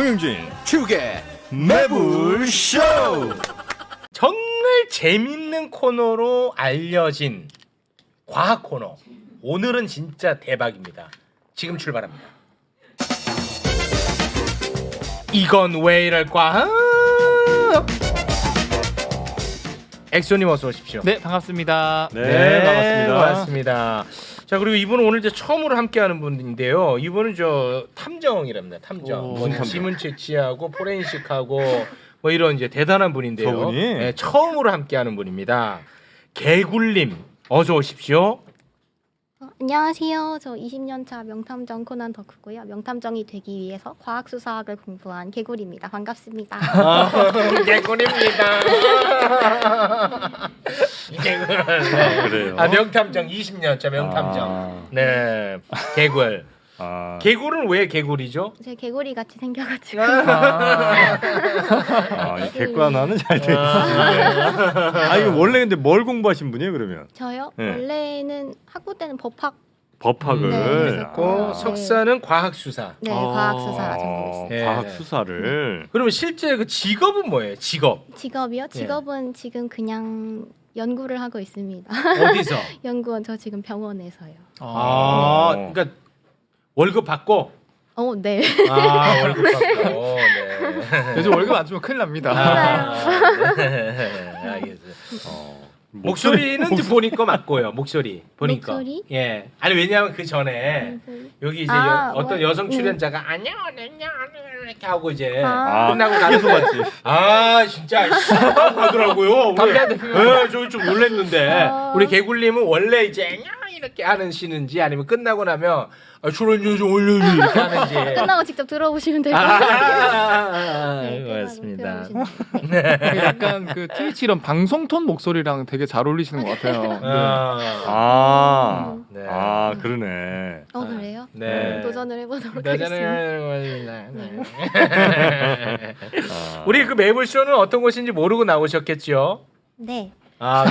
정영진 축의 매불쇼. 정말 재밌는 코너로 알려진 과학 코너. 오늘은 진짜 대박입니다. 지금 출발합니다. 이건 왜 이럴까? 엑소님 어서 오십시오. 네, 반갑습니다. 네, 반갑습니다. 반갑습니다. 자, 그리고 이분은 오늘 이제 처음으로 함께하는 분인데요. 이분은 저 탐정이랍니다. 탐정. 오, 뭐 탐정. 지문 채취하고 포렌식하고 뭐 이런 이제 대단한 분인데요. 저분이? 네, 처음으로 함께하는 분입니다. 개굴님 어서 오십시오. 안녕하세요. 저 20년차 명탐정 코난 덕후고요. 명탐정이 되기 위해서 과학수사학을 공부한 개굴입니다. 반갑습니다. 개굴입니다. 개굴. 네. 그래요? 아, 명탐정 20년차 명탐정. 아. 네, 개굴. 아, 개굴은 왜 개굴이죠? 제 개구리 같이 생겨가지고 이 객관화는 잘 돼 있습니다. 아, 이거 원래 근데 뭘 공부하신 분이에요, 그러면? 저요? 네. 원래는 학부 때는 법학 법학을. 네, 그랬고 아. 석사는 과학수사. 네 과학수사 전공했어요. 네. 과학 수사를. 그러면 실제 그 직업은 뭐예요? 직업 직업이요? 직업은 지금 그냥 연구를 하고 있습니다. 어디서? 연구원 저 지금 병원에서요. 그러니까 월급 받고. 네. 아, 월급 받고. 네. 요즘 월급 안 주면 큰일 납니다. 네. 알겠어요. 목소리는 보니까 맞고요. 목소리 보니까. 목소리? 예. 아니 왜냐하면 그 전에 여기 이제 어떤 여성 출연자가 안녕 이렇게 하고 이제 아. 끝나고 가는 거 같지. 아 진짜 하고 가더라고요. 담배한테 피우고. 네, 저희 좀 놀랐는데 아. 우리 개굴님은 원래 이제 안녕 이렇게 하는 시는지 아니면 끝나고 나면 출연료 좀 올려줘 이렇게 하는지. 끝나고 직접 들어보시면 될 것 같아요. 네, 고맙습니다. 끝나고 들어보시면. 네. 약간 그 트위치 이런 방송톤 목소리랑 되게 잘 어울리시는 것 같아요. 아, 네. 아, 그러네. 그래요? 네. 도전을 해보도록 하겠습니다. 우리 그 매불쇼는 어떤 곳인지 모르고 나오셨겠죠? 네. 아,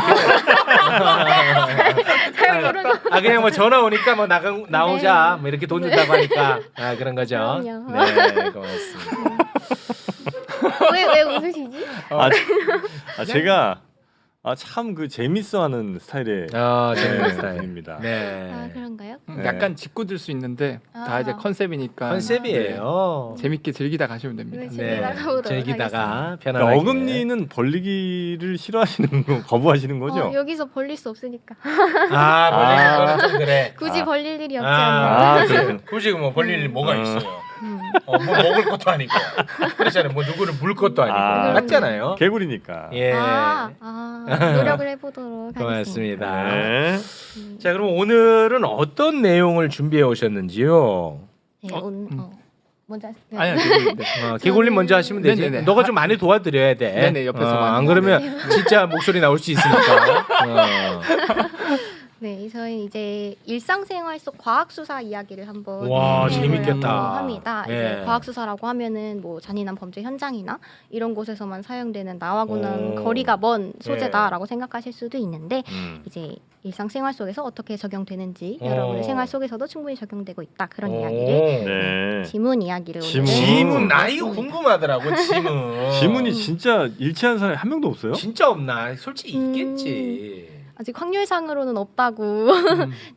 잘 모르고. 그냥 뭐 전화 오니까 뭐 나오자 뭐 이렇게 돈 준다고 하니까 그런 거죠. 그럼요. 네, 고맙습니다. 왜 웃으시지? 제가 참 그 재밌어하는 스타일의 재밌는 네, 스타일. 분입니다. 네. 그런가요? 네. 약간 짓궂을 수 있는데 다 아. 이제 컨셉이니까 컨셉이에요. 재밌게 즐기다 가시면 됩니다. 네, 네, 즐기다가 보도록 즐기다가 그러니까 편안하게. 어금니는 벌리기를 싫어하시는 거, 거부하시는 거죠? 여기서 벌릴 수 없으니까 벌리는 거는 좀 그래. 굳이 벌릴 일이 없지 않나요? 그래요. 굳이 뭐 벌릴 일 뭐가 있어요? 음. 뭐 먹을 것도 아니고 그렇잖아요. 뭐 누구를 물 것도 아니고 맞잖아요. 개구리니까. 예. 노력을 해보도록 하겠습니다. 고맙습니다. 네. 자, 그럼 오늘은 어떤 내용을 준비해 오셨는지요? 네, 먼저 하세요. 아니요, 네. 개골님 먼저 하시면 되지. 네네네. 너가 좀 많이 도와드려야 돼. 네네, 옆에서 많이 안 그러면 진짜 목소리 나올 수 있으니까. 네, 저희 이제 일상생활 속 과학수사 이야기를 한번 와, 해보려고 재밌겠다. 합니다. 예. 이제 과학수사라고 하면은 뭐 잔인한 범죄 현장이나 이런 곳에서만 사용되는 나와고는 오. 거리가 먼 소재다라고 생각하실 수도 있는데 이제 일상생활 속에서 어떻게 적용되는지 여러분의 생활 속에서도 충분히 적용되고 있다 그런 이야기를 네. 지문 이야기를 지문. 오늘 지문 나 이거 해보겠습니다. 궁금하더라고. 지문. 지문이 진짜 일치하는 사람이 한 명도 없어요? 진짜 없나? 솔직히 있겠지. 아직 확률상으로는 없다고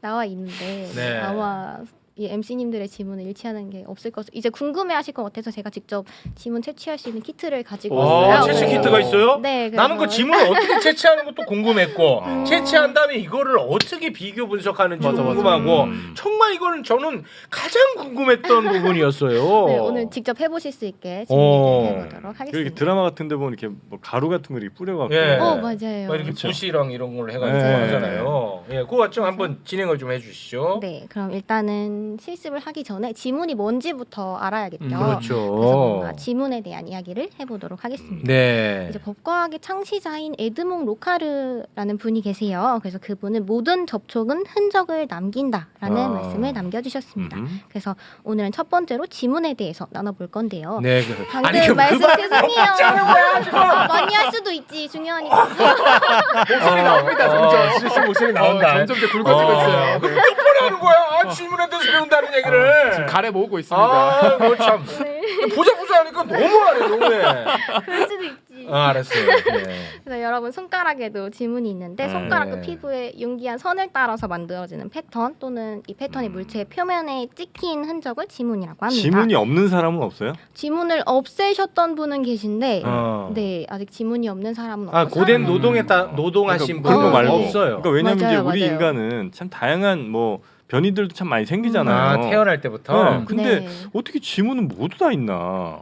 나와 있는데 네. 아마 이 MC님들의 지문을 일치하는 게 없을 것. 이제 궁금해하실 것 같아서 제가 직접 지문 채취할 수 있는 키트를 가지고 왔어요. 채취 네. 키트가 있어요? 네. 나는 그 그래서 지문을 어떻게 채취하는 것도 궁금했고 아. 채취한 다음에 이거를 어떻게 비교 분석하는지 맞아, 맞아. 궁금하고 정말 이거는 저는 가장 궁금했던 부분이었어요. 네, 오늘 직접 해보실 수 있게 어. 준비해 보도록 이렇게 하겠습니다. 드라마 같은 데 보면 이렇게 뭐 가루 같은 거 이렇게 뿌려갖고 예. 맞아요. 막 이렇게 그쵸. 붓이랑 이런 걸 해가지고 네. 하잖아요. 예, 그거 좀 한번 진행을 좀 해주시죠. 네, 그럼 일단은 실습을 하기 전에 지문이 뭔지부터 알아야겠죠. 그래서 그렇죠. 뭔가 지문에 대한 이야기를 해보도록 하겠습니다. 네. 이제 법과학의 창시자인 에드몽 로카르라는 분이 계세요. 그래서 그분은 모든 접촉은 흔적을 남긴다라는 말씀을 남겨주셨습니다. 그래서 오늘은 첫 번째로 지문에 대해서 나눠볼 건데요. 네. 방금 그 말씀 죄송해요. 짜는 거야 지금. 많이 할 수도 있지 중요하니까. 목소리 나옵니다. 점점 실수 목소리 나온다. 점점 이제 굵어지고 있어요. 몇 번 하는 거야? 질문에 대해서 배운다는 얘기를. 지금 가래 모으고 있습니다. 뭐 참. 네. 보자 하니까 너무하네 너무해. 그럴 수도 있지. 알았어요. 네. 그래서 여러분 손가락에도 지문이 있는데 손가락 그 네. 피부에 융기한 선을 따라서 만들어지는 패턴 또는 이 패턴이 물체의 표면에 찍힌 흔적을 지문이라고 합니다. 지문이 없는 사람은 없어요? 지문을 없애셨던 분은 계신데 어. 네 아직 지문이 없는 사람은 아 없고 고된 사람은 노동하신 그러니까 그런 거 분은 말고. 없어요. 그러니까 왜냐면 이제 맞아요, 우리 맞아요. 인간은 참 다양한 뭐 변이들도 참 많이 생기잖아요. 아 태어날 때부터. 네. 근데 네. 어떻게 지문은 모두 다 있나?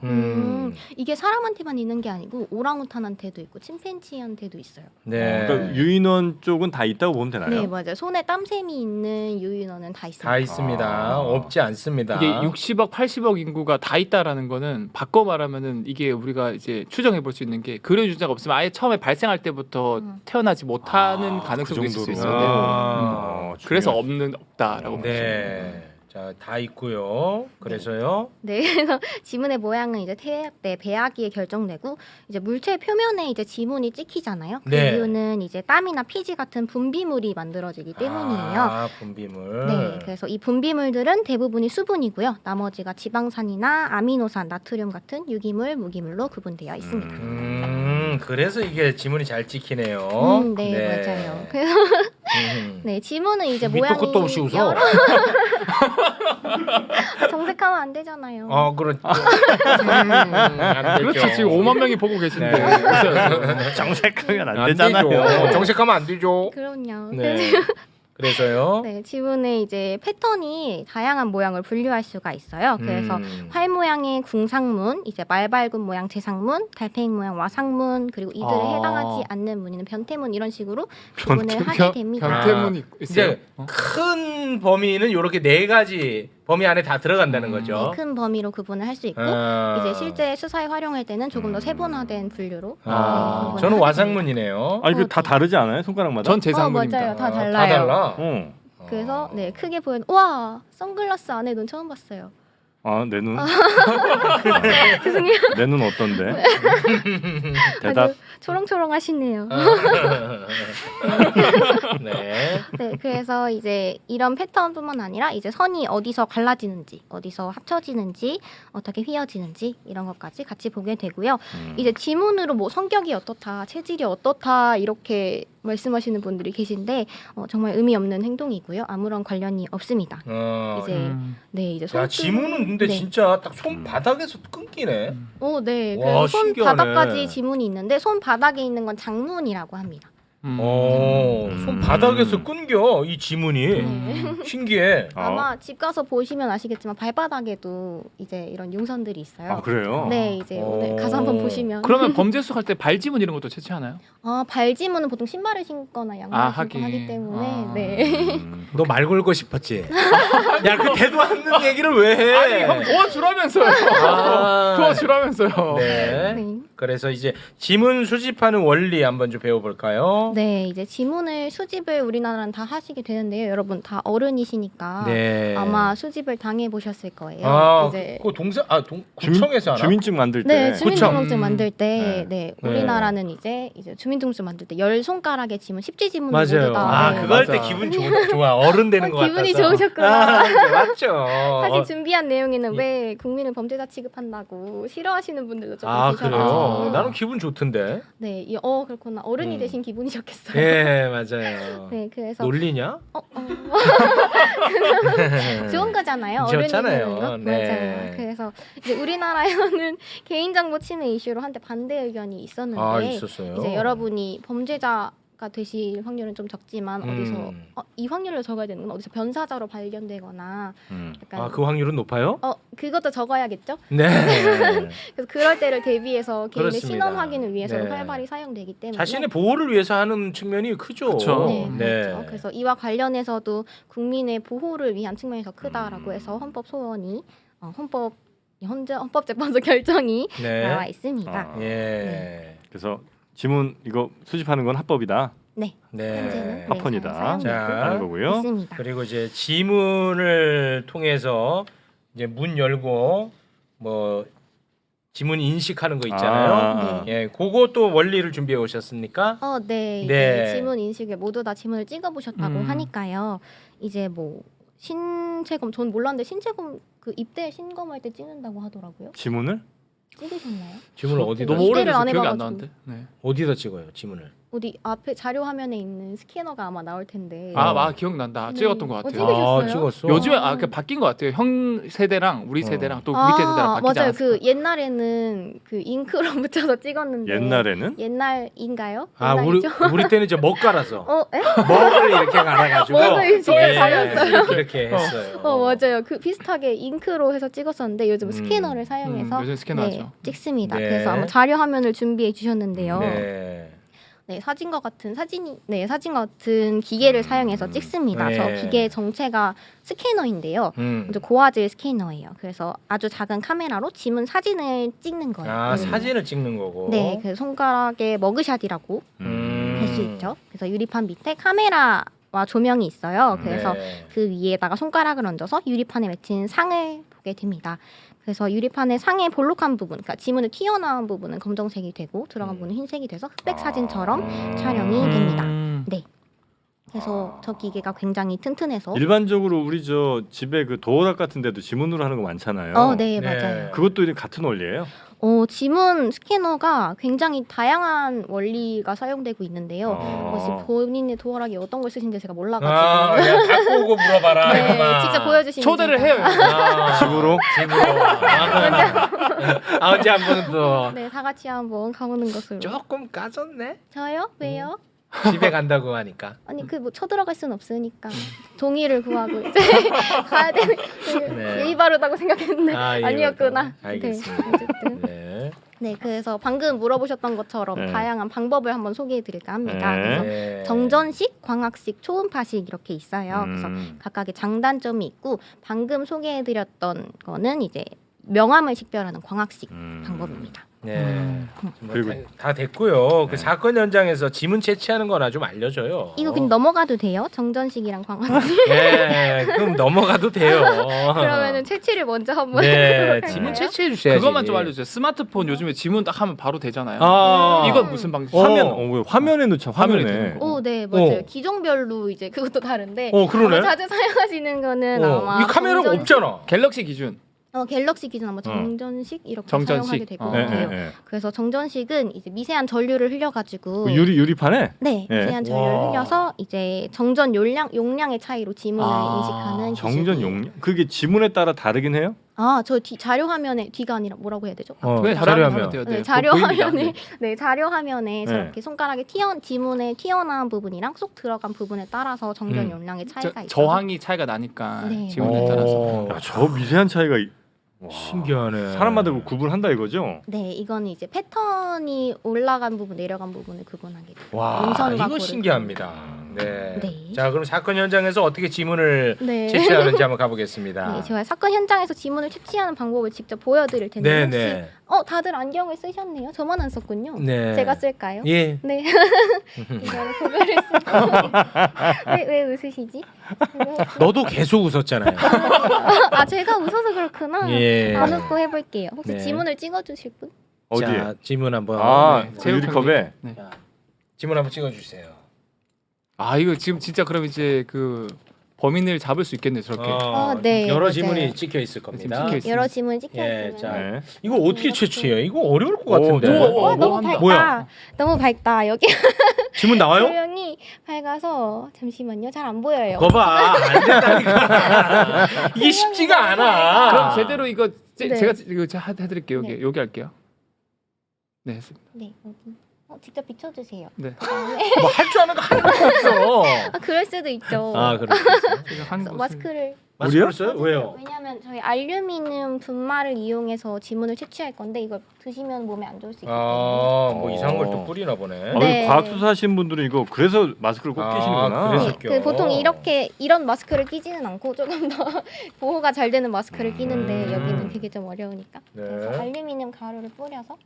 이게 사람한테만 있는 게 아니고 오랑우탄한테도 있고 침팬지한테도 있어요. 네. 그러니까 유인원 쪽은 다 있다고 보면 되나요? 네 맞아요. 손에 땀샘이 있는 유인원은 다 있습니다. 다 있습니다. 아. 없지 않습니다. 이게 60억, 80억 인구가 다 있다라는 거는 바꿔 말하면은 이게 우리가 이제 추정해 볼 수 있는 게 그런 유전자가 없으면 아예 처음에 발생할 때부터 태어나지 못하는 가능성도 그 있을 수 정도로. 있어요. 아. 그래서 중요하죠. 없다라고 보시면 네. 자, 다 있고요. 그래서요. 네, 그래서 지문의 모양은 이제 태학 때 배아기에 결정되고 이제 물체 표면에 이제 지문이 찍히잖아요. 그 네. 이유는 이제 땀이나 피지 같은 분비물이 만들어지기 때문이에요. 아, 분비물. 네, 그래서 이 분비물들은 대부분이 수분이고요. 나머지가 지방산이나 아미노산, 나트륨 같은 유기물, 무기물로 구분되어 있습니다. 그래서 이게 지문이 잘 찍히네요. 네, 맞아요. 그래서 네, 지문은 이제 밑도 모양이 끝도 없이 웃어. 정색하면 안 되잖아요. 그렇죠. 안 되죠. 그렇죠. 지금 5만 명이 보고 계신데. 네. 정색하면 안 안 되잖아요. 되죠. 정색하면 안 되죠. 그럼요. 네. 그래서요. 네, 지문의 이제 패턴이 다양한 모양을 분류할 수가 있어요. 그래서 활 모양의 궁상문, 이제 말 밝은 모양 재상문, 달팽이 모양 와상문, 그리고 이들에 아. 해당하지 않는 무늬는 변태문 이런 식으로 구분을 하게 됩니다. 변태문이 있어요. 이제 큰 범위는 이렇게 네 가지 범위 안에 다 들어간다는 거죠. 네, 큰 범위로 구분을 할 수 있고 이제 실제 수사에 활용할 때는 조금 더 세분화된 분류로 구분을 저는 하게 와상문이네요. 아니 그 다 다르지 않아요? 손가락마다? 전 재상문입니다. 맞아요. 다 다 달라요. 달라. 그래서 네 크게 보이는 와 선글라스 안에 눈 처음 봤어요. 아, 내 눈? 죄송해요. 내 눈 어떤데? 대답. 아주 초롱초롱하시네요. 네. 네, 그래서 이제 이런 패턴뿐만 아니라 이제 선이 어디서 갈라지는지, 어디서 합쳐지는지, 어떻게 휘어지는지 이런 것까지 같이 보게 되고요. 이제 지문으로 뭐 성격이 어떻다, 체질이 어떻다 이렇게 말씀하시는 분들이 계신데 정말 의미 없는 행동이고요. 아무런 관련이 없습니다. 이제 네 이제 야, 지문은 근데 네. 진짜 딱 손바닥에서 끊기네. 네. 와, 그래서 손 신기하네. 바닥까지 지문이 있는데 손 바닥에 있는 건 장문이라고 합니다. 손바닥에서 끊겨 이 지문이. 네. 신기해. 아마 집 가서 보시면 아시겠지만 발바닥에도 이제 이런 융선들이 있어요. 아, 그래요? 네, 이제 오늘 가서 한번 보시면. 그러면 범죄 수할 때 발지문 이런 것도 채취하나요? 발지문은 보통 신발을 신거나 양말을 신고 하긴. 하기 때문에 아. 네. 너 말 걸고 싶었지? 야, 그 대도 않는 얘기를 왜 해? 아니 형 도와주라면서요. 도와주라면서요. 네. 네. 그래서 이제 지문 수집하는 원리 한번 좀 배워볼까요? 네, 이제 지문을 수집을 우리나라는 다 하시게 되는데요. 여러분 다 어른이시니까 네. 아마 수집을 당해 보셨을 거예요. 아, 이제 그 구청에서 하나? 주민증 만들 때. 네, 주민등록증 만들 때, 네. 네, 우리나라는 이제 주민등록증 만들 때 10손가락의 지문, 10지 지문을 맞아요. 모두 다. 네. 그거 할 때 맞아. 기분 좋아. 어른 되는 것 같아서. 기분이 좋으셨구나. 맞죠. 사실 준비한 내용에는 왜 국민을 범죄자 취급한다고 싫어하시는 분들도 조금 계셔가지고. 그래요? 나는 기분 좋던데. 네, 그렇구나. 어른이 되신 기분이셨겠어요. 예, 맞아요. 네, 그래서 놀리냐? 좋은 거잖아요. 어른이 좋잖아요. 되는 거. 네. 맞아요. 그래서 이제 우리나라에서는 개인정보 침해 이슈로 한때 반대 의견이 있었는데 있었어요. 이제 여러분이 범죄자가 되실 확률은 좀 적지만 어디서 이 확률을 적어야 되는 건 어디서 변사자로 발견되거나 약간 그 확률은 높아요? 그것도 적어야겠죠. 네. 그래서 그럴 때를 대비해서 개인의 그렇습니다. 신원 확인을 위해서는 네. 활발히 사용되기 때문에 자신의 보호를 위해서 하는 측면이 크죠. 그쵸. 네, 네. 그렇죠. 그래서 이와 관련해서도 국민의 보호를 위한 측면에서 크다라고 해서 헌법 소원이 헌법재판소 결정이 네. 나와 있습니다. 예. 그래서 지문 이거 수집하는 건 합법이다. 네, 현재는 네. 합헌이다. 사용되고 자, 하는 거고요. 있습니다. 그리고 이제 지문을 통해서 이제 문 열고 뭐 지문 인식하는 거 있잖아요. 예, 그것도 원리를 준비해 오셨습니까? 네, 네. 이제 지문 인식에 모두 다 지문을 찍어보셨다고 하니까요. 이제 뭐 신체검 전 몰랐는데 신체검 그 입대 신검할 때 찍는다고 하더라고요. 지문을? 찍으셨나요? 지문을 어디다 너무 기대를 오래돼서 안 기억이 안 해봐가지고. 나는데. 네. 어디다 찍어요 지문을? 어디 앞에 자료 화면에 있는 스캐너가 아마 나올 텐데. 아 기억난다. 네. 찍었던 것 같아요. 찍으셨어요? 찍었어. 요즘에 바뀐 것 같아요. 형 세대랑 우리 세대랑 또 밑에 세대랑 바뀌지 맞아요. 않았어요. 그 옛날에는 그 잉크로 붙여서 찍었는데. 옛날에는 옛날인가요? 아 옛날이죠? 우리 때는 이제 먹 갈아서 에? 먹을 이렇게 갈아가지고 먹을 손을 가렸어요. 이렇게 했어요. 맞아요. 그 비슷하게 잉크로 해서 찍었었는데 요즘 스캐너를 사용해서 요즘 스캐너죠. 찍습니다. 네. 그래서 아마 자료 화면을 준비해 주셨는데요. 네. 사진과 같은 기계를 사용해서 찍습니다. 네. 저 기계의 정체가 스캐너인데요. 먼저 고화질 스캐너예요. 그래서 아주 작은 카메라로 지문 사진을 찍는 거예요. 아 사진을 찍는 거고. 네, 그 손가락에 머그샷이라고 할 수 있죠. 그래서 유리판 밑에 카메라와 조명이 있어요. 그래서 네. 그 위에다가 손가락을 얹어서 유리판에 맺힌 상을 보게 됩니다. 그래서 유리판의 상의 볼록한 부분, 그러니까 지문을 튀어나온 부분은 검정색이 되고 들어간 부분은 흰색이 돼서 흑백 사진처럼 촬영이 됩니다. 네. 그래서 저 기계가 굉장히 튼튼해서. 일반적으로 우리 저 집에 그 도어락 같은 데도 지문으로 하는 거 많잖아요. 네, 네. 맞아요. 그것도 이제 같은 원리예요? 지문 스캐너가 굉장히 다양한 원리가 사용되고 있는데요. 혹시 본인의 도어락이 어떤 걸 쓰신지 제가 몰라가지고. 야, 갖고 오고 물어봐라. 네, 이거나. 직접 보여주시면 초대를 해요. 집으로? 집으로. 언제 한번 또. 네, 다 같이 한번 가보는 것으로. 조금 까졌네. 저요? 왜요? 집에 간다고 하니까. 아니 그 뭐 쳐들어갈 수는 없으니까 동의를 구하고 이제 가야 되는 네. 예의 바르다고 생각했는데 예, 아니었구나. 알겠습니다. 네, 어쨌든. 네. 네, 그래서 방금 물어보셨던 것처럼 네. 다양한 방법을 한번 소개해드릴까 합니다. 네. 그래서 네. 정전식, 광학식, 초음파식 이렇게 있어요. 그래서 각각의 장단점이 있고 방금 소개해드렸던 거는 이제 명암을 식별하는 광학식 방법입니다. 네. 그리고 다 됐고요. 그 네. 사건 현장에서 지문 채취하는 거나 좀 알려줘요. 이거 그냥 넘어가도 돼요? 정전식이랑 광학식? 네, 그럼 넘어가도 돼요. 그러면은 채취를 먼저 한번 네, 해보도록 지문 할까요? 채취해 주셔야지. 그것만 좀 알려주세요. 스마트폰 요즘에 지문 딱 하면 바로 되잖아요. 아, 이건 무슨 방식? 왜 화면에 넣자 화면에 화면에. 되는 거. 오, 네, 맞아요. 어. 기종별로 이제 그것도 다른데 그러네. 자주 사용하시는 거는 아마 이 카메라가 정전식- 없잖아. 갤럭시 기준. 갤럭시 기준 아마 정전식 이렇게 정전식. 사용하게 될 것 네, 같아요. 네. 그래서 정전식은 이제 미세한 전류를 흘려가지고 유리판에? 네, 네. 미세한 전류를 와. 흘려서 이제 정전 용량의 차이로 지문을 인식하는 정전 기술이에요. 용량? 그게 지문에 따라 다르긴 해요? 저 자료 화면에 뒤가 아니라 뭐라고 해야 되죠? 그냥 자료하면. 하면 돼요. 네, 네, 자료 보입니다. 화면에 네. 자료 화면에 네. 저렇게 손가락에 지문에 튀어나온 부분이랑 쏙 들어간 부분에 따라서 정전 용량의 차이가 있어요. 저항이 차이가 나니까 네. 지문에 따라서. 야, 저 미세한 차이가 신기하네. 사람마다 구분한다 이거죠? 네, 이거는 이제 패턴이 올라간 부분, 내려간 부분을 구분하게 돼요. 와, 음성과 이거 고를 신기합니다. 네. 네. 자, 그럼 사건 현장에서 어떻게 지문을 네. 채취하는지 한번 가보겠습니다. 네, 제가 사건 현장에서 지문을 채취하는 방법을 직접 보여드릴 텐데 네, 혹시 네. 다들 안경을 쓰셨네요. 저만 안 썼군요. 네. 제가 쓸까요? 예. 네. 이거를 구별을 쓰고 왜 웃으시지? 너도 계속 웃었잖아요. 제가 웃어서 그렇구나. 예. 안 웃고 해볼게요. 혹시 네. 지문을 찍어주실 분? 어디에? 자, 지문 한번. 그 제육 유리컵에? 네. 자, 지문 한번 찍어주세요. 이거 지금 진짜 그럼 이제 그 범인을 잡을 수 있겠네 저렇게. 네, 여러 맞아요. 지문이 찍혀 있을 겁니다. 지금 찍혀 있- 여러 지문 찍혀 예, 있으면 자, 네. 이거 어떻게 채취해요? 이거 어려울 것 같은데. 오, 너무 한다. 밝다. 뭐야? 너무 밝다. 여기 지문 나와요? 조명이 밝아서 잠시만요. 잘 안 보여요. 거봐, 안 된다니까. 이게 쉽지가 않아. 그럼 제대로 이거 네. 제가 이거 해드릴게요. 네. 여기 할게요. 네, 했습니다. 네, 여기. 직접 비춰주세요. 네. 뭐 할 줄 아는 거 하나도 없어. 그럴 수도 있죠. 그렇죠. 제가 한 그래서 곳을- 마스크를 마스크를 써요? 왜요? 왜냐하면 저희 알루미늄 분말을 이용해서 지문을 채취할 건데 이걸 드시면 몸에 안 좋을 수 있기 때문에. 뭐 이상한 걸 또 뿌리나 보네. 네. 과학 수사하신 분들은 이거 그래서 마스크를 꼭 끼시는구나. 그래서 그 보통 이런 마스크를 끼지는 않고 조금 더 보호가 잘 되는 마스크를 끼는데 여기는 그게 좀 어려우니까. 네. 그래서 알루미늄 가루를 뿌려서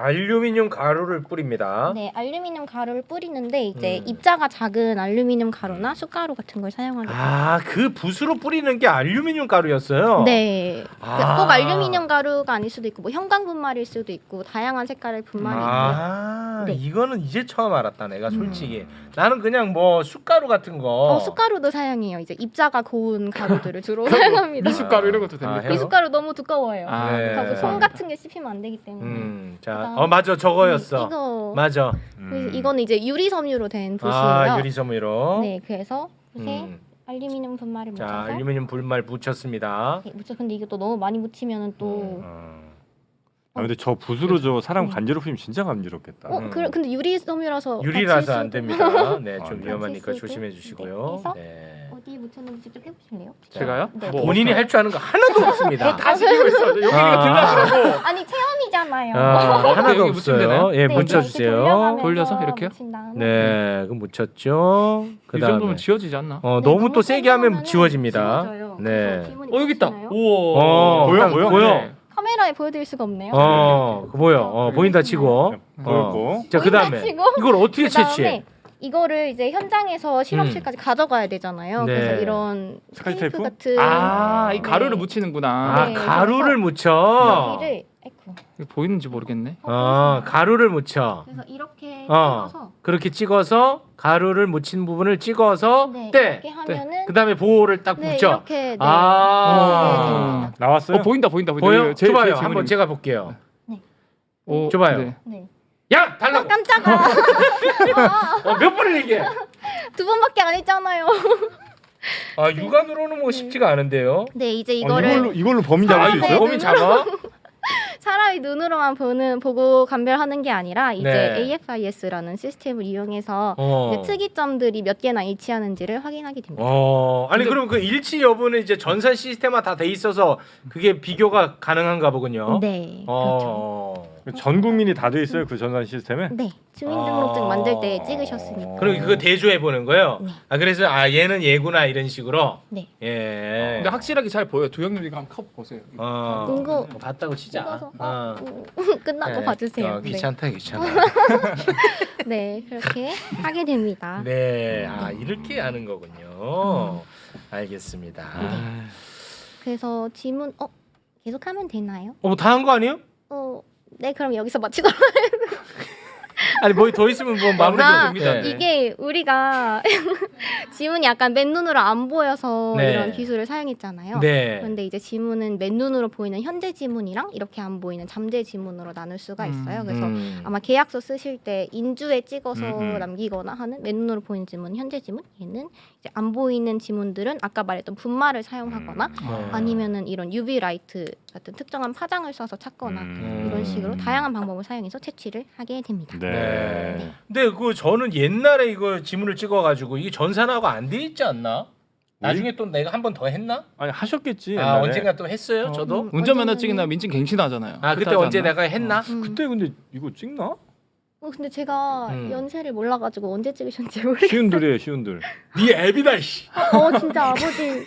알루미늄 가루를 뿌립니다. 네, 알루미늄 가루를 뿌리는데 이제 음. 입자가 작은 알루미늄 가루나 숯가루 같은 걸 사용하게 돼요. 아, 그 붓으로 뿌리는 게 알루미늄 가루였어요. 네. 아. 꼭 알루미늄 가루가 아닐 수도 있고 뭐 형광 분말일 수도 있고 다양한 색깔의 분말이 있고요. 아, 네. 이거는 이제 처음 알았다. 내가 솔직히 나는 그냥 뭐 숯가루 같은 거. 숯가루도 사용해요. 이제 입자가 고운 가루들을 주로 사용합니다. 미숫가루 이런 것도 아, 됩니까? 해요? 미숫가루 너무 두꺼워요. 아, 네. 그러니까 뭐손 같은 게 씹히면 안 되기 때문에. 자, 그다음에 맞아, 저거였어. 이거 맞아. 그래서 이거는 이제 유리 섬유로 된 붓이에요. 아, 유리섬유로. 네, 그래서 붓에 음. 알루미늄 분말을 자, 묻혀서 알루미늄 불말 묻혔습니다. 네, 근데 이게 또 너무 많이 묻히면은 또 근데 저 붓으로 저 사람 간지럽히면 진짜 간지럽겠다. 근데 유리 섬유라서 유리라서 다칠 안 수도- 됩니다. 네, 좀 네. 위험하니까 다칠 수도. 조심해 주시고요. 네, 그래서 네. 어디 묻혔는지 직접 해보실래요? 제가요? 네. 뭐 본인이 할 줄 아는 거 하나도 없습니다. 다 지키고 있어. 여기 이거 아. 들라고. 아니 체험이잖아요. 하나도 여기 묻히면 없어요. 되나요? 예, 네, 묻혀주세요. 이렇게 돌려가면서 돌려서 이렇게요? 묻힌 다음에 네, 그럼 묻혔죠. 이 그다음에 정도면 지워지지 않나? 네, 너무 또 세게 하면 하면은 지워집니다. 지워져요. 네. 그래서 지문이 여기 있다. 보이시나요? 우와. 보여, 딱 보여? 보여. 네. 카메라에 보여드릴 수가 없네요. 그 보여. 보인다 치고. 보였고. 자, 그다음에 치고 이걸 어떻게 그다음에 채취해? 이거를 이제 현장에서 실험실까지 가져가야 되잖아요. 네. 그래서 이런 스카치 테이프 테이프? 같은 아, 이 네. 가루를 묻히는구나. 아, 네, 가루를 묻혀. 여기를 아이쿠. 이거 보이는지 모르겠네. 가루를 묻혀. 그래서 이렇게 어. 찍어서 그렇게 찍어서 가루를 묻힌 부분을 찍어서 네, 떼. 이렇게 하면은 그다음에 보호를 딱 네, 붙여. 이렇게 네, 아. 붙이게 됩니다. 나왔어요? 보인다. 보여? 제일 줘봐요. 질문이- 한번 제가 볼게요. 오, 줘봐요. 네. 네. 야, 달라고. 깜짝아. 몇 번을 얘기해? 두 번밖에 안 했잖아요. 아, 육안으로는 뭐 쉽지가 않은데요. 네, 이제 이거를 이걸로 범인 잡을 수 네, 있어요? 범인 잡아? 사람이 눈으로만 보고 감별하는 게 아니라 이제 네. AFIS라는 시스템을 이용해서 어. 이제 특이점들이 몇 개나 일치하는지를 확인하게 됩니다. 아니 근데- 그럼 그 일치 여부는 이제 전산 시스템화 다 돼 있어서 그게 비교가 가능한가 보군요. 네, 그렇죠. 전 국민이 다 돼 있어요 그 전산 시스템에? 네, 주민등록증 만들 때 찍으셨으니까. 그럼 그거 대조해 보는 거예요. 네. 그래서 얘는 얘구나 이런 식으로. 네. 예. 근데 확실하게 잘 보여. 두 형님이 한번 컵 보세요. 이거 봤다고 치자. 찍어서 어. 끝나고 네. 봐주세요. 귀찮다 귀찮아. 네, 그렇게 하게 됩니다. 네, 이렇게 하는 거군요. 알겠습니다. 그래서 질문 계속 하면 되나요? 다 한 거 아니에요? 네, 그럼 여기서 마치도록. 아니 뭐 더 있으면 뭐 마무리도 됩니다. 네. 이게 우리가 지문이 약간 맨눈으로 안 보여서 네. 이런 기술을 사용했잖아요. 네. 그런데 이제 지문은 맨눈으로 보이는 현재 지문이랑 이렇게 안 보이는 잠재 지문으로 나눌 수가 있어요. 그래서 아마 계약서 쓰실 때 인주에 찍어서 남기거나 하는 맨눈으로 보이는 지문, 현재 지문, 얘는 이제 안 보이는 지문들은 아까 말했던 분말을 사용하거나 아니면은 이런 UV 라이트 같은 특정한 파장을 쏴서 찾거나 이런 식으로 다양한 방법을 사용해서 채취를 하게 됩니다. 네. 근데 저는 옛날에 이거 지문을 찍어가지고 이게 전산화가 안 돼 있지 않나? 나중에 또 내가 한 번 더 했나? 아니 하셨겠지. 옛날에. 언젠가 또 했어요. 저도. 운전면허증 나 민증 갱신하잖아요. 그때 언제 내가 했나? 그때 근데 이거 찍나? 근데 제가 연세를 몰라가지고 언제 찍으셨는지 모르겠어요. 쉬운들이에요 쉬운들. 네 앱이다 씨. 진짜 아버지.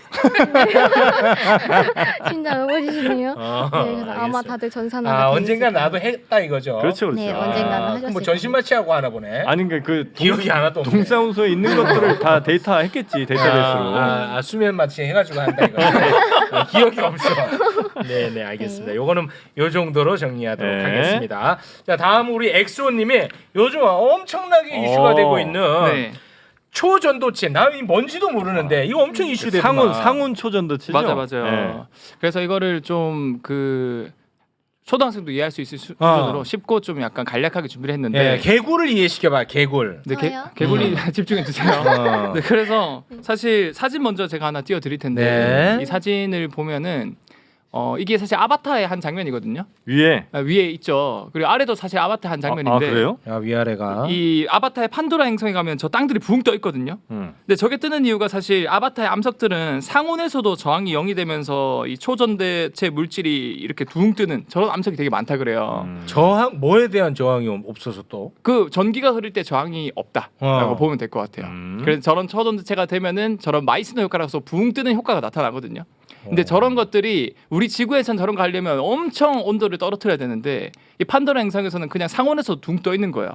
진짜 아버지시네요. 네, 그래서 아마 알겠어요. 다들 전산화가 돼 언젠가 있을 나도 했다 이거죠. 그렇죠 그렇죠. 네, 언젠가는 하셨을 그럼 뭐 거예요. 전신마취하고 하나 보네. 아니 그러니까 그 기억이 하나도 없네. 동사무소에 있는 것들을 다 데이터 했겠지 데이터베이스로. 수면 마취 해가지고 한다 이거. 기억이 없어. 네네 알겠습니다. 요거는 요 정도로 정리하도록 네. 하겠습니다. 자 다음 우리 엑소님이 요즘 엄청나게 이슈가 되고 있는 네. 초전도체. 나 이 뭔지도 모르는데 이거 엄청 이슈되더만. 상훈 초전도체죠. 맞아요. 네. 그래서 이거를 좀 초등학생도 이해할 수 있을 수준으로 쉽고 좀 약간 간략하게 준비를 했는데 개구를 이해시켜봐. 개굴. 네, 저요? 개구리 집중해 주세요. 네, 그래서 사실 사진 먼저 제가 하나 띄워드릴 텐데 네. 이 사진을 보면은 이게 사실 아바타의 한 장면이거든요. 위에. 위에 있죠. 그리고 아래도 사실 아바타 한 장면인데 그래요? 야 위아래가. 이 아바타의 판도라 행성에 가면 저 땅들이 붕 떠 있거든요. 근데 저게 뜨는 이유가 사실 아바타의 암석들은 상온에서도 저항이 0이 되면서 이 초전대체 물질이 이렇게 둥 뜨는 저런 암석이 되게 많다 그래요. 저항 뭐에 대한 저항이 없어서 또. 그 전기가 흐를 때 저항이 없다라고 보면 될 것 같아요. 그래서 저런 초전대체가 되면은 저런 마이스너 효과라서 붕 뜨는 효과가 나타나거든요. 근데 저런 것들이 우리 지구에선 저런 거 하려면 엄청 온도를 떨어뜨려야 되는데 이 판도라 행성에서는 그냥 상온에서 둥 떠 있는 거예요.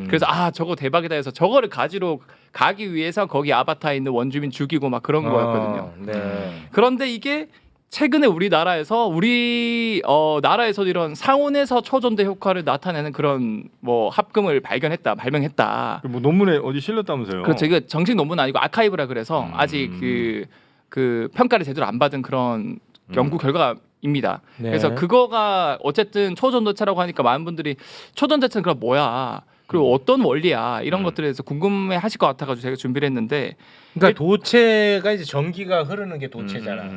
그래서 저거 대박이다 해서 저거를 가지러 가기 위해서 거기 아바타에 있는 원주민 죽이고 막 그런 거였거든요. 네. 그런데 이게 최근에 우리나라에서 나라에서 이런 상온에서 초전대 효과를 나타내는 그런 뭐 합금을 발명했다. 뭐 논문에 어디 실렸다면서요? 그렇죠. 이거 정식 논문은 아니고 아카이브라 그래서 아직 그 평가를 제대로 안 받은 그런 연구 결과입니다. 네. 그래서 그거가 어쨌든 초전도체라고 하니까 많은 분들이 초전도체는 그럼 뭐야? 그리고 어떤 원리야? 이런 것들에 대해서 궁금해하실 것 같아가지고 제가 준비를 했는데, 그러니까 도체가 이제 전기가 흐르는 게 도체잖아.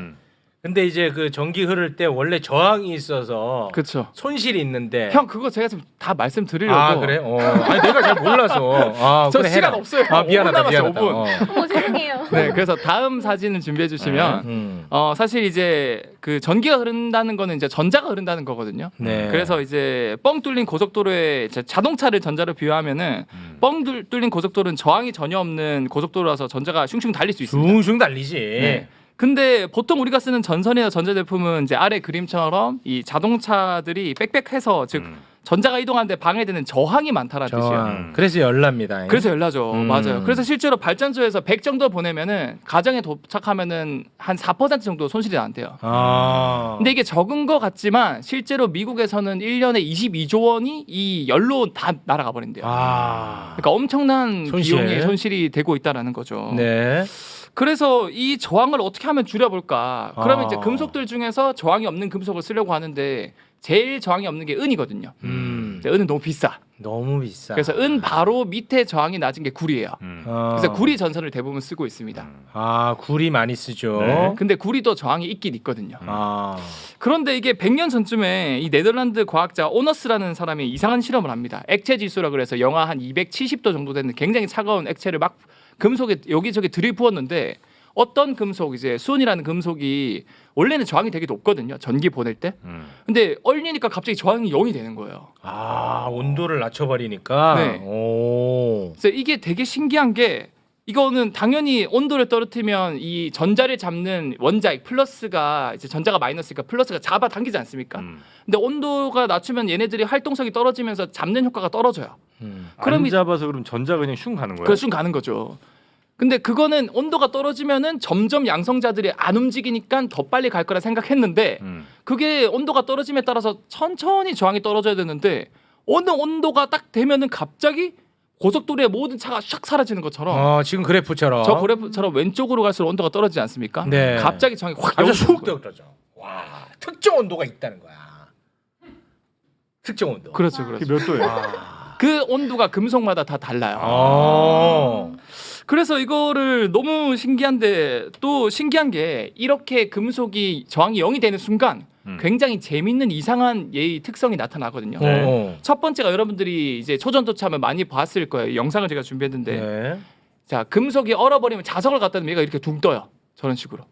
근데 이제 그 전기 흐를 때 원래 저항이 있어서 그렇죠. 손실이 있는데. 형 그거 제가 지금 다 말씀드리려고. 아 그래? 아니 내가 잘 몰라서. 저 그래, 시간 해라. 없어요. 미안하다 5분 미안하다. 남았어요, 5분. 죄송해요. 네, 그래서 다음 사진을 준비해 주시면 사실 이제 그 전기가 흐른다는 거는 이제 전자가 흐른다는 거거든요. 네. 그래서 이제 뻥 뚫린 고속도로에 이제 자동차를 전자로 비유하면은 뻥 뚫린 고속도로는 저항이 전혀 없는 고속도로라서 전자가 슝슝 달릴 수 있습니다. 슝슝 달리지. 네. 근데 보통 우리가 쓰는 전선이나 전자제품은 이제 아래 그림처럼 이 자동차들이 빽빽해서 즉 전자가 이동하는데 방해되는 저항이 많다라는 뜻이에요. 그래서 열납니다. 그래서 열나죠. 맞아요. 그래서 실제로 발전소에서 100 정도 보내면은 가정에 도착하면은 한 4% 정도 손실이 난대요. 근데 이게 적은 것 같지만 실제로 미국에서는 1년에 22조 원이 이 열로 다 날아가 버린대요. 그러니까 엄청난 비용이 손실이 되고 있다라는 거죠. 네. 그래서 이 저항을 어떻게 하면 줄여볼까? 그러면 이제 금속들 중에서 저항이 없는 금속을 쓰려고 하는데 제일 저항이 없는 게 은이거든요. 이제 은은 너무 비싸. 너무 비싸. 그래서 은 바로 밑에 저항이 낮은 게 구리예요. 그래서 구리 전선을 대부분 쓰고 있습니다. 구리 많이 쓰죠. 네. 근데 구리도 저항이 있긴 있거든요. 아. 그런데 이게 100년 전쯤에 이 네덜란드 과학자 오너스라는 사람이 이상한 실험을 합니다. 액체 지수라 그래서 영하 한 270도 정도 되는 굉장히 차가운 액체를 막 금속에 여기저기 들이부었는데 어떤 금속 이제 수은이라는 금속이 원래는 저항이 되게 높거든요. 전기 보낼 때. 근데 얼리니까 갑자기 저항이 0이 되는 거예요. 온도를 낮춰버리니까. 네. 오. 그래서 이게 되게 신기한 게 이거는 당연히 온도를 떨어뜨리면 이 전자를 잡는 원자핵 플러스가 이제 전자가 마이너스니까 플러스가 잡아당기지 않습니까? 근데 온도가 낮추면 얘네들이 활동성이 떨어지면서 잡는 효과가 떨어져요. 안 잡아서 그럼 전자가 그냥 슝 가는 거예요? 그순 가는 거죠. 근데 그거는 온도가 떨어지면은 점점 양성자들이 안 움직이니까 더 빨리 갈 거라 생각했는데 그게 온도가 떨어짐에 따라서 천천히 저항이 떨어져야 되는데 어느 온도가 딱 되면은 갑자기 고속도로의 모든 차가 샥 사라지는 것처럼 지금 그래프처럼. 저 그래프처럼 왼쪽으로 갈수록 온도가 떨어지지 않습니까? 네. 갑자기 저항이 확 아주 열어지는 훅 거예요. 떨어져. 와, 특정 온도가 있다는 거야. 특정 온도. 그렇죠, 그게 그렇죠. 몇 도예요? 그 온도가 금속마다 다 달라요. 그래서 이거를 너무 신기한데 또 신기한 게 이렇게 금속이 저항이 0이 되는 순간 굉장히 재밌는 이상한 예의 특성이 나타나거든요. 네. 첫 번째가 여러분들이 이제 초전도체하면 많이 봤을 거예요. 영상을 제가 준비했는데 네. 자 금속이 얼어버리면 자석을 갖다 놓으면 얘가 이렇게 둥 떠요. 저런 식으로.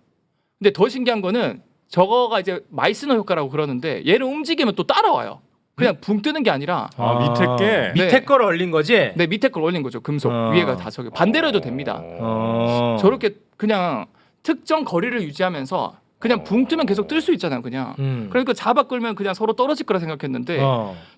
근데 더 신기한 거는 저거가 이제 마이스너 효과라고 그러는데 얘를 움직이면 또 따라와요. 그냥 붕 뜨는 게 아니라 밑에 게 밑에 걸 얼린 거지? 네 밑에 걸 올린 거죠. 금속 위에가 다 저기 반대로 해도 됩니다. 저렇게 그냥 특정 거리를 유지하면서 그냥 붕 뜨면 계속 뜰 수 있잖아요. 그냥 그러니까 잡아 끌면 그냥 서로 떨어질 거라 생각했는데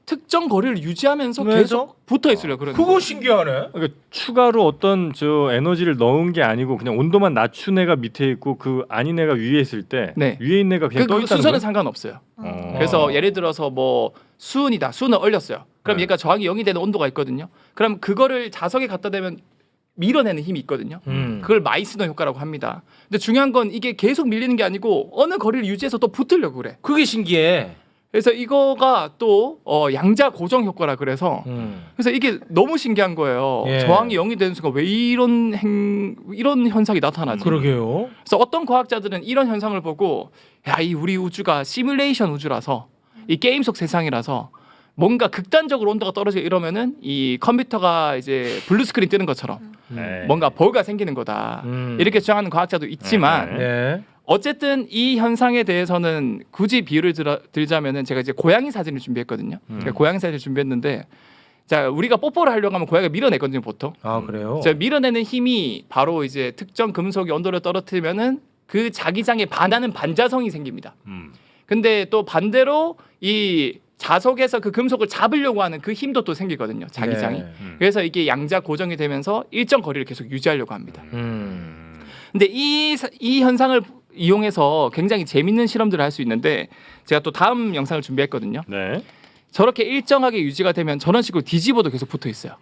특정 거리를 유지하면서 왜죠? 계속 붙어 있으려 그러는 그거 거예요. 신기하네. 그러니까 추가로 어떤 저 에너지를 넣은 게 아니고 그냥 온도만 낮춘 애가 밑에 있고 그 아닌 애가 위에 있을 때 네. 위에 있는 애가 그냥 떠 그 있다는 순서는 거예요? 상관없어요. 어. 그래서 예를 들어서 뭐 수은이다. 수은을 얼렸어요. 그럼 네. 얘가 저항이 0이 되는 온도가 있거든요. 그럼 그거를 자석에 갖다 대면 밀어내는 힘이 있거든요. 그걸 마이스너 효과라고 합니다. 근데 중요한 건 이게 계속 밀리는 게 아니고 어느 거리를 유지해서 또 붙으려고 그래. 그게 신기해. 그래서 이거가 또 양자 고정 효과라 그래서 그래서 이게 너무 신기한 거예요. 예. 저항이 0이 되는 순간 왜 이런 현상이 나타나지? 그러게요. 그래서 어떤 과학자들은 이런 현상을 보고 야, 이 우리 우주가 시뮬레이션 우주라서 이 게임 속 세상이라서 뭔가 극단적으로 온도가 떨어지고 이러면은 이 컴퓨터가 이제 블루 스크린 뜨는 것처럼 네. 뭔가 버그가 생기는 거다. 이렇게 주장하는 과학자도 있지만 네. 어쨌든 이 현상에 대해서는 굳이 비유를 들자면은 제가 이제 고양이 사진을 준비했거든요. 그러니까 고양이 사진을 준비했는데 자 우리가 뽀뽀를 하려고 하면 고양이가 밀어내거든요 보통. 그래요? 자, 밀어내는 힘이 바로 이제 특정 금속의 온도를 떨어뜨리면은 그 자기장에 반하는 반자성이 생깁니다. 근데 또 반대로 이 자석에서 그 금속을 잡으려고 하는 그 힘도 또 생기거든요. 자기장이. 네. 그래서 이게 양자 고정이 되면서 일정 거리를 계속 유지하려고 합니다. 근데 이 현상을 이용해서 굉장히 재밌는 실험들을 할 수 있는데 제가 또 다음 영상을 준비했거든요. 네. 저렇게 일정하게 유지가 되면 저런 식으로 뒤집어도 계속 붙어 있어요.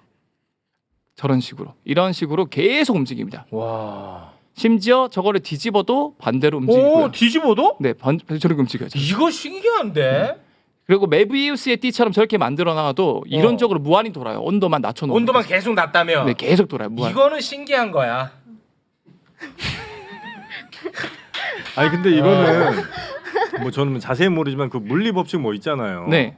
저런 식으로. 이런 식으로 계속 움직입니다. 와. 심지어 저거를 뒤집어도 반대로 움직이고요. 오, 뒤집어도? 네, 저렇게 움직여요. 이거 신기한데? 그리고 메비우스의 띠처럼 저렇게 만들어 놔도 이론적으로 무한히 돌아요. 온도만 낮춰 놓으면. 온도만 계속 낮다면? 네, 계속 돌아요. 무한. 이거는 신기한 거야. 아니 근데 이거는 뭐 저는 자세히 모르지만 그 물리 법칙 뭐 있잖아요. 네.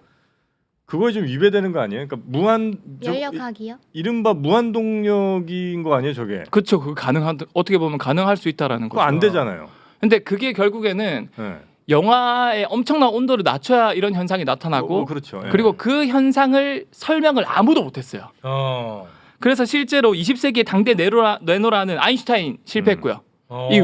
그거에 좀 위배되는 거 아니에요? 그러니까 열역학이요? 이른바 무한 동력인 거 아니에요, 저게? 그렇죠. 그 가능한 어떻게 보면 가능할 수 있다라는 그거 거죠. 안 되잖아요. 근데 그게 결국에는 네. 영화의 엄청난 온도를 낮춰야 이런 현상이 나타나고 그렇죠. 예. 그리고 그 현상을 설명을 아무도 못했어요. 그래서 실제로 20세기의 당대 내노라는 아인슈타인 실패했고요.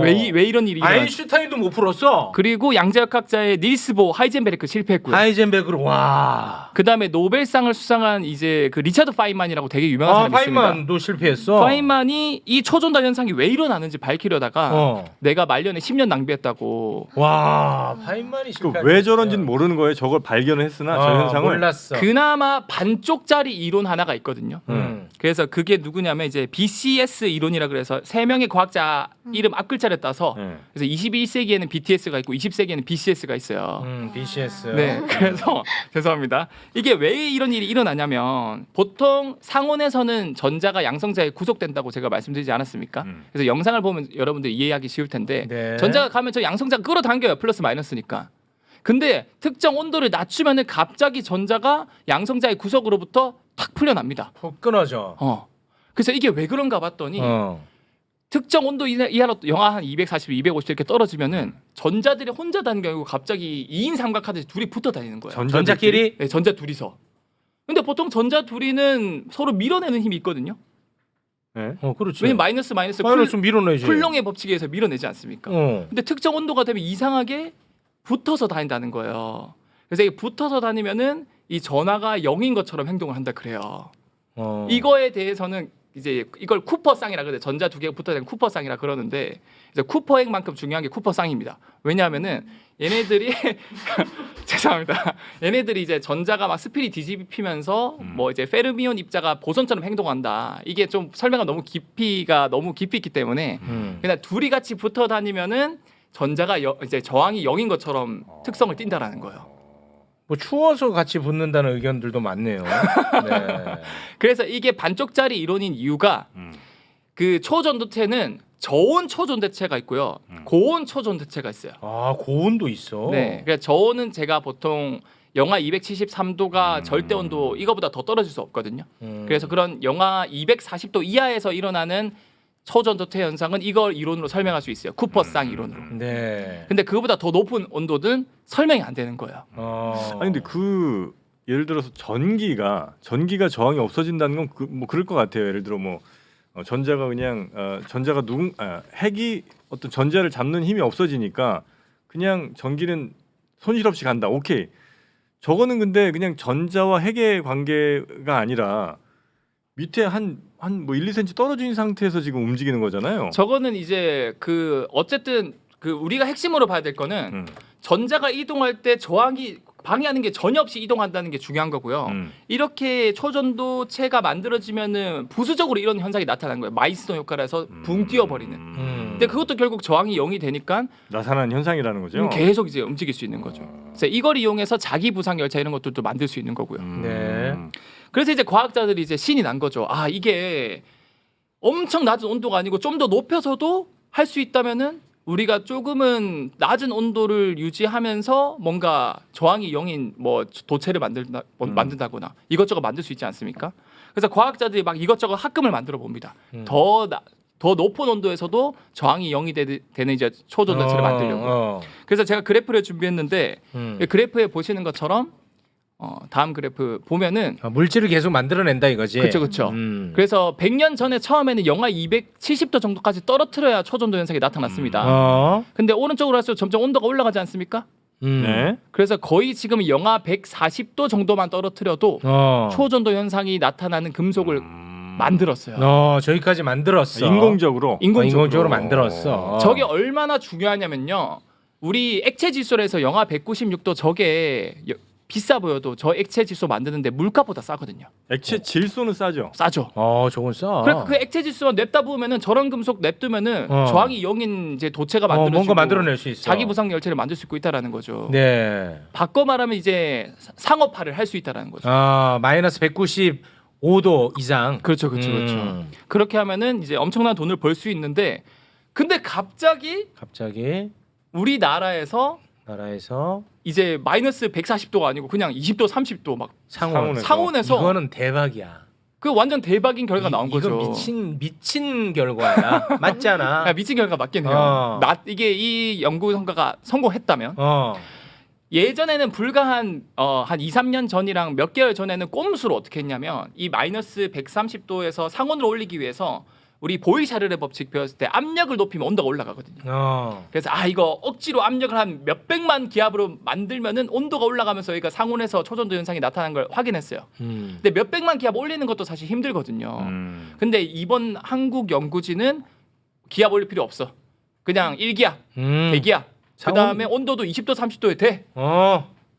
왜 이런 일이 일어났지? 아인슈타인도 못 풀었어. 그리고 양자역학자의 닐스 보 하이젠베르크 실패했고요. 하이젠베르크로 와. 그다음에 노벨상을 수상한 이제 그 리차드 파인만이라고 되게 유명한 사람이 있습니다. 파인만도 실패했어. 파인만이 이 초전달 현상이 왜 일어나는지 밝히려다가 내가 말년에 10년 낭비했다고. 와, 파인만이 실패. 왜 저런지는 모르는 거예요. 저걸 발견을 했으나 저 현상을 몰랐어. 그나마 반쪽짜리 이론 하나가 있거든요. 그래서 그게 누구냐면 이제 BCS 이론이라 그래서 세 명의 과학자 이름 앞글자를 따서 그래서 21세기에는 BTS가 있고 20세기에는 BCS가 있어요. BCS. 네, 그래서 죄송합니다. 이게 왜 이런 일이 일어나냐면 보통 상온에서는 전자가 양성자에 구속된다고 제가 말씀드리지 않았습니까? 그래서 영상을 보면 여러분들 이해하기 쉬울 텐데 네. 전자가 가면 저 양성자가 끌어당겨요. 플러스 마이너스니까. 근데 특정 온도를 낮추면은 갑자기 전자가 양성자의 구속으로부터 탁 풀려납니다. 끊어져. 그래서 이게 왜 그런가 봤더니 특정 온도 이하로 영하 한 240, 250 이렇게 떨어지면은 전자들이 혼자 다니는 게 아니고 갑자기 2인 삼각하듯이 둘이 붙어 다니는 거예요. 전자끼리? 네, 전자 둘이서. 근데 보통 전자 둘이는 서로 밀어내는 힘이 있거든요. 네. 그렇지. 왜냐면 마이너스 밀어내지. 쿨롱의 법칙에 의해서 밀어내지 않습니까? 근데 특정 온도가 되면 이상하게 붙어서 다닌다는 거예요. 그래서 이게 붙어서 다니면은 이 전하가 0인 것처럼 행동을 한다 그래요. 이거에 대해서는 이제 이걸 쿠퍼쌍이라 그래. 전자 두 개가 붙어야 되는 쿠퍼쌍이라 그러는데 이제 쿠퍼액만큼 중요한 게 쿠퍼쌍입니다. 왜냐하면은 얘네들이 죄송합니다. 얘네들이 이제 전자가 막 스피리 뒤집히면서 뭐 이제 페르미온 입자가 보선처럼 행동한다. 이게 좀 설명가 너무 깊이 있기 때문에 그냥 둘이 같이 붙어 다니면은 전자가 이제 저항이 0인 것처럼 특성을 띈다라는 거예요. 뭐 추워서 같이 붙는다는 의견들도 많네요. 네. 그래서 이게 반쪽짜리 이론인 이유가 그 초전도체는 저온 초전도체가 있고요. 고온 초전도체가 있어요. 고온도 있어. 네. 그래서 저온은 제가 보통 영하 273도가 절대 온도 이거보다 더 떨어질 수 없거든요. 그래서 그런 영하 240도 이하에서 일어나는 초전도체 현상은 이걸 이론으로 설명할 수 있어요. 쿠퍼쌍 이론으로. 네. 근데 그보다 더 높은 온도는 설명이 안 되는 거예요. 아니 근데 그 예를 들어서 전기가 저항이 없어진다는 건 뭐 그럴 것 같아요. 예를 들어 뭐 전자가 그냥 핵이 어떤 전자를 잡는 힘이 없어지니까 그냥 전기는 손실 없이 간다. 오케이. 저거는 근데 그냥 전자와 핵의 관계가 아니라 밑에 한 뭐 1, 2cm 떨어진 상태에서 지금 움직이는 거잖아요. 저거는 이제 그 어쨌든 그 우리가 핵심으로 봐야 될 거는 전자가 이동할 때 저항이 방해하는 게 전혀 없이 이동한다는 게 중요한 거고요. 이렇게 초전도체가 만들어지면은 부수적으로 이런 현상이 나타나는 거예요. 마이스너 효과라서 붕 뛰어버리는. 근데 그것도 결국 저항이 0이 되니까 나타나는 현상이라는 거죠. 계속 이제 움직일 수 있는 거죠. 그래서 이걸 이용해서 자기 부상 열차 이런 것들도 만들 수 있는 거고요. 네. 그래서 이제 과학자들이 이제 신이 난 거죠. 이게 엄청 낮은 온도가 아니고 좀 더 높여서도 할 수 있다면은 우리가 조금은 낮은 온도를 유지하면서 뭔가 저항이 0인 뭐 도체를 만든다거나 이것저것 만들 수 있지 않습니까? 그래서 과학자들이 막 이것저것 합금을 만들어 봅니다. 더 높은 온도에서도 저항이 0이 되는 이제 초전도체를 만들려고. 그래서 제가 그래프를 준비했는데 그래프에 보시는 것처럼 다음 그래프 보면은 물질을 계속 만들어낸다 이거지. 그렇죠. 그래서 100년 전에 처음에는 영하 270도 정도까지 떨어뜨려야 초전도 현상이 나타났습니다. 근데 오른쪽으로 갈수록 점점 온도가 올라가지 않습니까? 네. 그래서 거의 지금 영하 140도 정도만 떨어뜨려도 초전도 현상이 나타나는 금속을 만들었어요. 저기까지 만들었어. 인공적으로. 인공적으로 만들었어. 저게 얼마나 중요하냐면요. 우리 액체 질소에서 영하 196도 저게 비싸 보여도 저 액체 질소 만드는데 물가보다 싸거든요. 액체 질소는 싸죠. 싸죠. 저건 싸. 그러니까 그 액체 질소만 냅다 부으면은 저런 금속 냅두면은 저항이 0인 이제 도체가 만들어지고 뭔가 만들어낼 수 있어. 자기 부상 열체를 만들 수 있고 있다라는 거죠. 네. 바꿔 말하면 이제 상업화를 할 수 있다라는 거죠. 마이너스 195도 이상. 그렇죠, 그렇죠. 그렇게 하면은 이제 엄청난 돈을 벌 수 있는데, 근데 갑자기 우리나라에서 이제 마이너스 140도가 아니고 그냥 20도, 30도 막 상온에서 이거는 대박이야. 그 완전 대박인 결과가 나온 거죠. 이건 미친 결과야. 맞잖아. 야, 미친 결과 맞긴 해요. 이게 이 연구 성과가 성공했다면 예전에는 불과 한 2, 3년 전이랑 몇 개월 전에는 꼼수로 어떻게 했냐면 이 마이너스 130도에서 상온으로 올리기 위해서 우리 보이샤르르 법칙 배웠을 때 압력을 높이면 온도가 올라가거든요. 그래서 이거 억지로 압력을 한 몇백만 기압으로 만들면은 온도가 올라가면서 여기가 상온에서 초전도 현상이 나타나는 걸 확인했어요. 근데 몇백만 기압 올리는 것도 사실 힘들거든요. 근데 이번 한국 연구진은 기압 올릴 필요 없어. 그냥 1기압, 대기압. 그다음에 온도도 20도, 30도에 돼.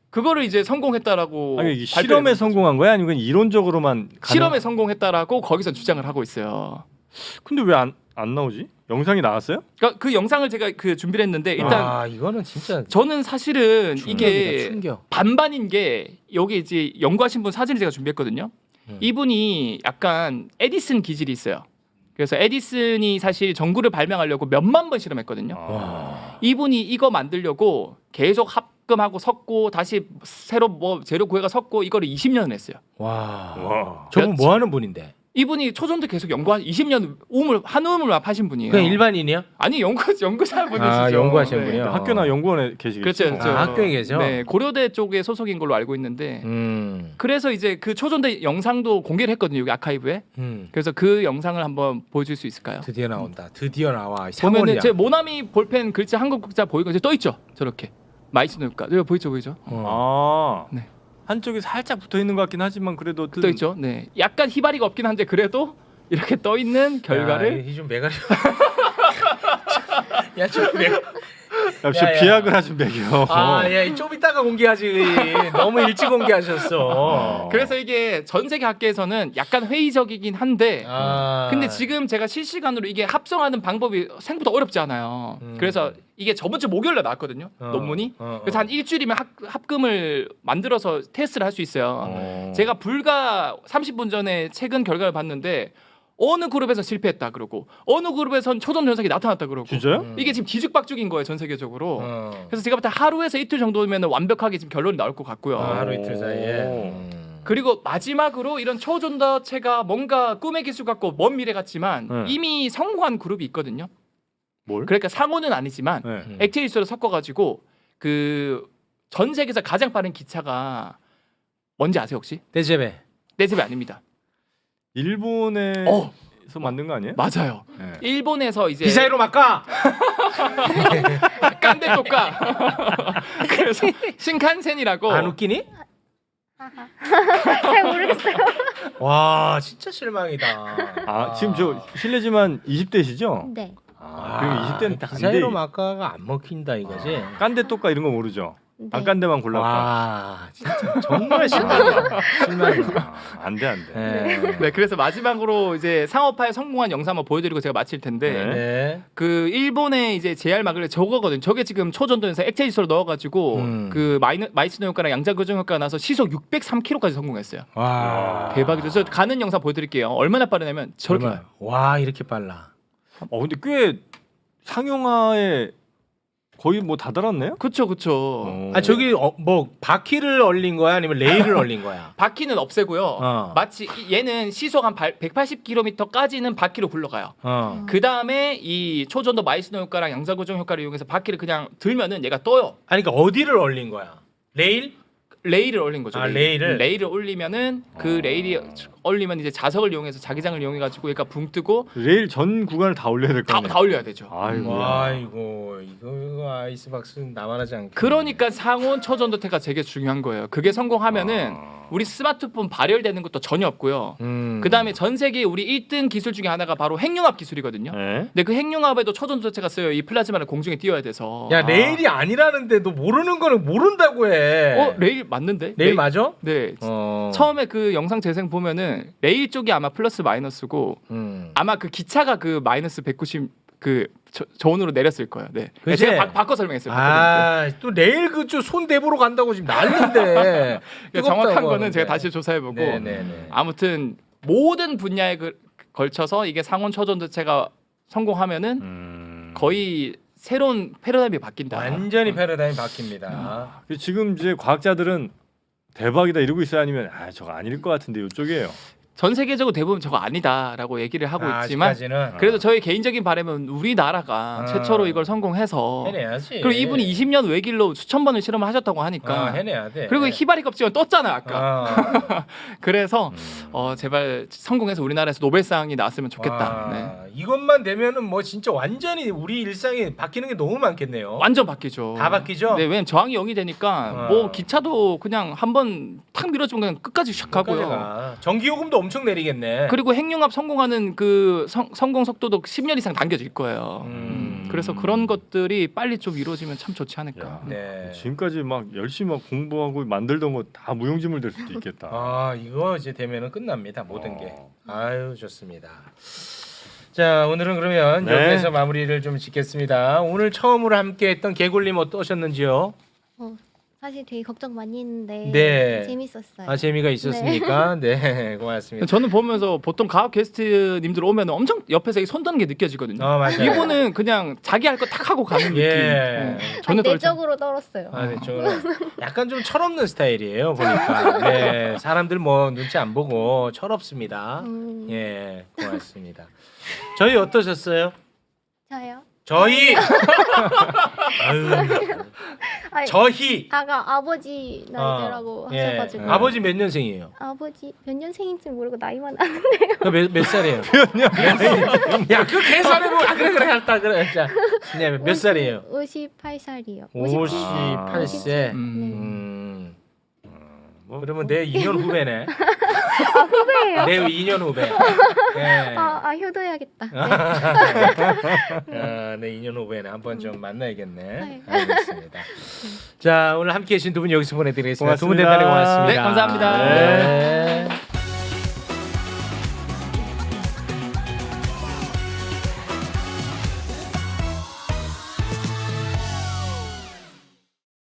그거를 이제 성공했다라고. 아니, 이게 실험에 성공한 거야? 아니면 이론적으로만 실험에 성공했다라고 거기서 주장을 하고 있어요. 근데 왜 안 나오지? 영상이 나왔어요? 그러니까 그 영상을 제가 준비를 했는데 일단 이거는 진짜 저는 사실은 이게 충격. 반반인 게 여기 이제 연구하신 분 사진을 제가 준비했거든요. 이분이 약간 에디슨 기질이 있어요. 그래서 에디슨이 사실 전구를 발명하려고 몇만 번 실험했거든요. 이분이 이거 만들려고 계속 합금하고 섞고 다시 새로 뭐 재료 구해가 섞고 이거를 20년을 했어요. 저분 뭐 하는 분인데? 이분이 초전도 계속 연구한 20년 한 우물만 파신 분이에요. 그냥 일반인이야? 아니 연구사 분이시죠. 연구하시는 분이요. 학교나 연구원에 계시겠죠. 그렇죠. 학교에 계셔? 네, 고려대 쪽에 소속인 걸로 알고 있는데 그래서 이제 그 초전도 영상도 공개를 했거든요. 여기 아카이브에. 그래서 그 영상을 한번 보여줄 수 있을까요? 드디어 나온다. 드디어 나와. 보면은 제 모나미 볼펜 글자 한국 글자 보이고 이제 떠 있죠. 저렇게 마이스노유가 여기 보이죠. 네. 한쪽이 살짝 붙어 있는 것 같긴 하지만 그래도 떠 있죠. 네, 약간 희바리가 없긴 한데 그래도 이렇게 떠 있는 결과를. 이좀 매가리. 야좀 역시 비약을 하지 매겨. 좀 이따가 공개하지. 너무 일찍 공개하셨어. 그래서 이게 전 세계 학계에서는 약간 회의적이긴 한데 근데 지금 제가 실시간으로 이게 합성하는 방법이 생각보다 어렵지 않아요. 그래서 이게 저번 주 목요일에 나왔거든요. 논문이. 그래서 한 일주일이면 합금을 만들어서 테스트를 할 수 있어요. 제가 불과 30분 전에 최근 결과를 봤는데 어느 그룹에서 실패했다 그러고 어느 그룹에선 초전도 현상이 나타났다 그러고. 진짜요? 이게 지금 뒤죽박죽인 거예요, 전 세계적으로. 그래서 제가 볼 때 하루에서 이틀 정도면 완벽하게 지금 결론이 나올 것 같고요. 하루 이틀 사이에. 그리고 마지막으로 이런 초전도체가 뭔가 꿈의 기술 같고 먼 미래 같지만 이미 성공한 그룹이 있거든요. 뭘? 그러니까 상온은 아니지만 액체 질소를 섞어가지고 그 전 세계에서 가장 빠른 기차가 뭔지 아세요 혹시? 떼제베 아닙니다. 일본에서 만든 거 아니에요? 맞아요. 네. 일본에서 이제 비사이로 막가. 깐데 똑까. 그래서 신칸센이라고. 안 웃기니? 잘 모르겠어요. 와 진짜 실망이다. 지금 저 실례지만 20대시죠? 네. 그리고 20대는 비사이로 막가가 안 먹힌다 이거지. 깐데 똑까 이런 거 모르죠? 네. 안 깐데만 골랐다. 와 진짜 정말 실망이다. 안 돼. 네, 그래서 마지막으로 이제 상업화에 성공한 영상 한번 보여드리고 제가 마칠 텐데 네. 그 일본의 이제 JR 마그를 저거거든요. 저게 지금 초전도에서 액체 질소를 넣어가지고 그 마이스노 효과랑 양자교정 효과가 나서 시속 603km까지 성공했어요. 와 대박이죠. 저 가는 영상 보여드릴게요. 얼마나 빠르냐면 저렇게 가요. 와 이렇게 빨라. 근데 꽤 상용화에 거의 뭐 다 달았네요? 그쵸. 저기 뭐 바퀴를 얼린 거야 아니면 레일을 얼린 거야? 바퀴는 없애고요. 마치 얘는 시속 한 180km까지는 바퀴로 굴러가요. 그 다음에 이 초전도 마이스노 효과랑 양자고정 효과를 이용해서 바퀴를 그냥 들면은 얘가 떠요. 아니 그러니까 어디를 얼린 거야? 레일? 레일을 올린 거죠. 아, 레일을? 레일을 올리면은 그 레일이 올리면 이제 자석을 이용해서 자기장을 이용해 가지고 얘가 붕 뜨고 레일 전 구간을 다 올려야 될 거 아니에요. 다 올려야 되죠. 아이고. 아이고 이거 아이스박스는 나만 하지 않게. 그러니까 상온 초전도체가 되게 중요한 거예요. 그게 성공하면은 우리 스마트폰 발열되는 것도 전혀 없고요. 그다음에 전 세계 우리 1등 기술 중에 하나가 바로 핵융합 기술이거든요. 네. 근데 그 핵융합에도 초전도체가 써요. 이 플라즈마를 공중에 띄워야 돼서. 야 레일이 아니라는데 너 모르는 거는 모른다고 해. 레일 맞는데? 레일 맞아? 네. 어. 처음에 그 영상 재생 보면은 레일 쪽이 아마 플러스 마이너스고 아마 그 기차가 그 마이너스 190 그 저온으로 내렸을 거예요. 네. 그치? 제가 바꿔 설명했어요. 아또 레일 그쪽 손 대보러 간다고 지금 난리인데. 그러니까 정확한 뜨겁다고 거는 제가 하는데. 다시 조사해보고 네네네. 아무튼 모든 분야에 걸쳐서 이게 상온 초전도체가 성공하면은 거의 새로운 패러다임이 바뀐다. 완전히 패러다임이 바뀝니다. 지금 이제 과학자들은 대박이다 이러고 있어요 아니면 저거 아닐 것 같은데 이쪽이에요. 전 세계적으로 대부분 저거 아니다라고 얘기를 하고 있지만 아직까지는 그래도 저희 개인적인 바람은 우리나라가 최초로 이걸 성공해서 해내야지. 그리고 이분이 20년 외길로 수천 번을 실험을 하셨다고 하니까 해내야 돼. 그리고 히바리 껍질은 떴잖아 아까. 그래서 제발 성공해서 우리나라에서 노벨상이 나왔으면 좋겠다. 네. 이것만 되면은 뭐 진짜 완전히 우리 일상이 바뀌는 게 너무 많겠네요. 완전 바뀌죠. 다 바뀌죠? 네, 왜냐면 저항이 0이 되니까 뭐 기차도 그냥 한번 탁 밀어주면 그냥 끝까지 샥 가고요. 전기요금도 엄청 내리겠네. 그리고 핵융합 성공하는 그 성공 속도도 10년 이상 당겨질 거예요. 그래서 그런 것들이 빨리 좀 이루어지면 참 좋지 않을까. 네. 지금까지 막 열심히 막 공부하고 만들던 거 다 무용지물 될 수도 있겠다. 이거 이제 되면은 끝납니다 모든 게. 아유 좋습니다. 자 오늘은 그러면 네. 여기에서 마무리를 좀 짓겠습니다. 오늘 처음으로 함께했던 개굴님 어떠셨는지요? 사실 되게 걱정 많이 했는데 네. 재밌었어요. 재미가 있었습니까? 네, 고맙습니다. 저는 보면서 보통 과학 게스트님들 오면 엄청 옆에서 손 드는 게 느껴지거든요. 맞아요. 이분은 그냥 자기 할 거 탁 하고 가는 느낌. 예. 전혀 떨지 내적으로 떨었어요. 네, 저 약간 좀 철없는 스타일이에요 보니까. 네, 사람들 뭐 눈치 안 보고 철없습니다. 예, 고맙습니다. 저희 어떠셨어요? 저요? 저희 아유, 아니, 저희 아가 아버지 나이대라고 예. 하셔가지고 아버지 몇 년생이에요? 아버지 몇 년생인지 모르고 나이만 아는. 몇 살이에요? 야, 그 계산해보고 그래 했다 그래. 자, 네, 몇 살이에요? 58살이요. 58세. 그러면 내 2년 후배네. 후배예요? 내 2년 후배. 네. 효도해야겠다. 내 2년 후배네. 한번 좀 만나야겠네. 네. 알겠습니다. 자, 오늘 함께해 주신 두 분 여기서 보내드리겠습니다. 두 분 고맙습니다. 대단히 고맙습니다. 네, 감사합니다. 네.